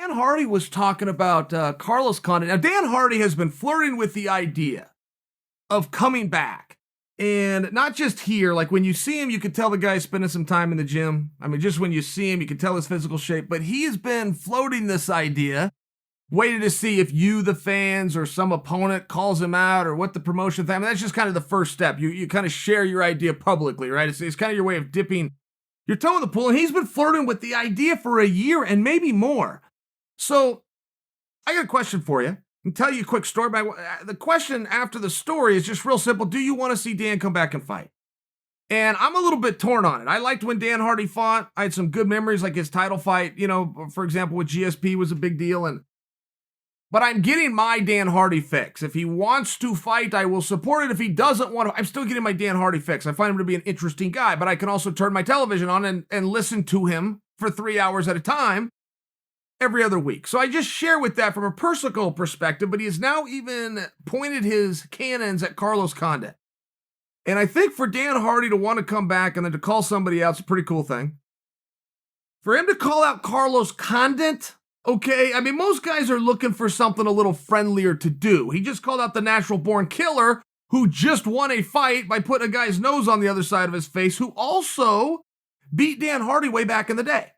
Dan Hardy was talking about Carlos Condit. Now, Dan Hardy has been flirting with the idea of coming back. And not just here, like when you see him, you can tell the guy's spending some time in the gym. I mean, just when you see him, you can tell his physical shape. But he has been floating this idea, waiting to see if you, the fans, or some opponent calls him out or what the promotion thing. I mean, that's just kind of the first step. You kind of share your idea publicly, right? It's kind of your way of dipping your toe in the pool. And he's been flirting with the idea for a year and maybe more. So I got a question for you. I'll tell you a quick story. The question after the story is just real simple. Do you want to see Dan come back and fight? And I'm a little bit torn on it. I liked when Dan Hardy fought. I had some good memories, like his title fight, for example, with GSP was a big deal. But I'm getting my Dan Hardy fix. If he wants to fight, I will support it. If he doesn't want to, I'm still getting my Dan Hardy fix. I find him to be an interesting guy, but I can also turn my television on and listen to him for 3 hours at a time every other week. So I just share with that from a personal perspective, but he has now even pointed his cannons at Carlos Condit. And I think for Dan Hardy to want to come back and then to call somebody out is a pretty cool thing. For him to call out Carlos Condit, okay, I mean, most guys are looking for something a little friendlier to do. He just called out the natural-born killer who just won a fight by putting a guy's nose on the other side of his face, who also beat Dan Hardy way back in the day.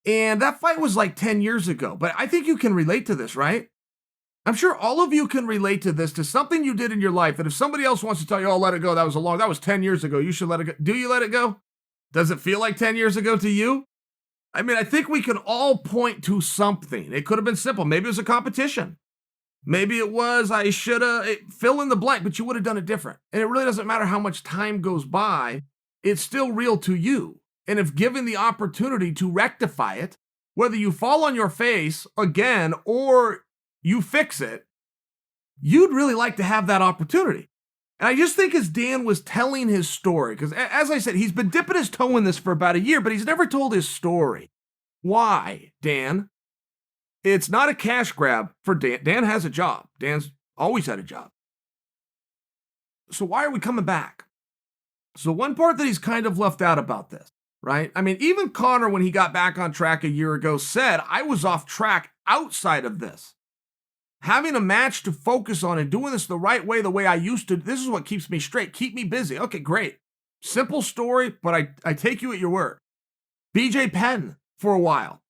And that fight was like 10 years ago. But I think you can relate to this, right? I'm sure all of you can relate to this, to something you did in your life that if somebody else wants to tell you, oh, let it go, that was 10 years ago, you should let it go. Do you let it go? Does it feel like 10 years ago to you? I mean, I think we can all point to something. It could have been simple. Maybe it was a competition. Maybe it was, I should have, fill in the blank, but you would have done it different. And it really doesn't matter how much time goes by. It's still real to you. And if given the opportunity to rectify it, whether you fall on your face again or you fix it, you'd really like to have that opportunity. And I just think as Dan was telling his story, because as I said, he's been dipping his toe in this for about a year, but he's never told his story. Why, Dan? It's not a cash grab for Dan. Dan has a job. Dan's always had a job. So why are we coming back? So one part that he's kind of left out about this, right? I mean, even Conor, when he got back on track a year ago, said, I was off track outside of this. Having a match to focus on and doing this the right way, the way I used to, this is what keeps me straight. Keep me busy. Okay, great. Simple story, but I take you at your word. BJ Penn, for a while,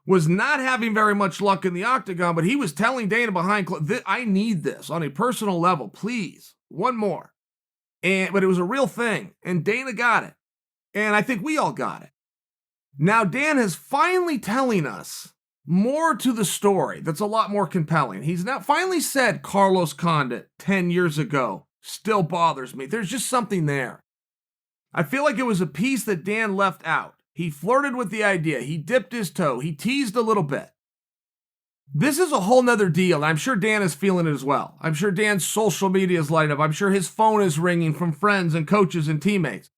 was not having very much luck in the octagon, but he was telling Dana behind, I need this on a personal level, please. One more. But it was a real thing, and Dana got it. And I think we all got it. Now Dan is finally telling us more to the story that's a lot more compelling. He's now finally said Carlos Condit 10 years ago still bothers me. There's just something there. I feel like it was a piece that Dan left out. He flirted with the idea. He dipped his toe. He teased a little bit. This is a whole nother deal. And I'm sure Dan is feeling it as well. I'm sure Dan's social media is lighting up. I'm sure his phone is ringing from friends and coaches and teammates.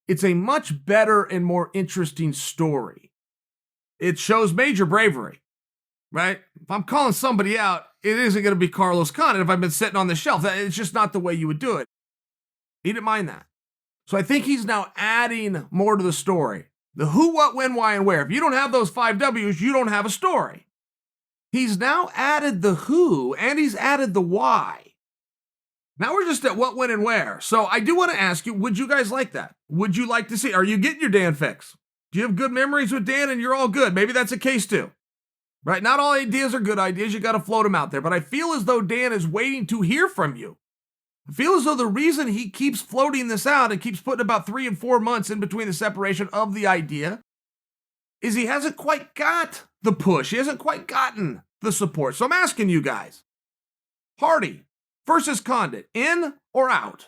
It's a much better and more interesting story. It shows major bravery, right? If I'm calling somebody out, it isn't going to be Carlos Condit if I've been sitting on the shelf. It's just not the way you would do it. He didn't mind that. So I think he's now adding more to the story. The who, what, when, why, and where. If you don't have those 5 W's, you don't have a story. He's now added the who, and he's added the why. Now we're just at what, when, and where. So I do want to ask you, would you guys like that? Would you like to see, are you getting your Dan fix? Do you have good memories with Dan and you're all good? Maybe that's a case too, right? Not all ideas are good ideas. You got to float them out there. But I feel as though Dan is waiting to hear from you. I feel as though the reason he keeps floating this out and keeps putting about 3 and 4 months in between the separation of the idea is he hasn't quite got the push. He hasn't quite gotten the support. So I'm asking you guys, Hardy versus Condit, in or out?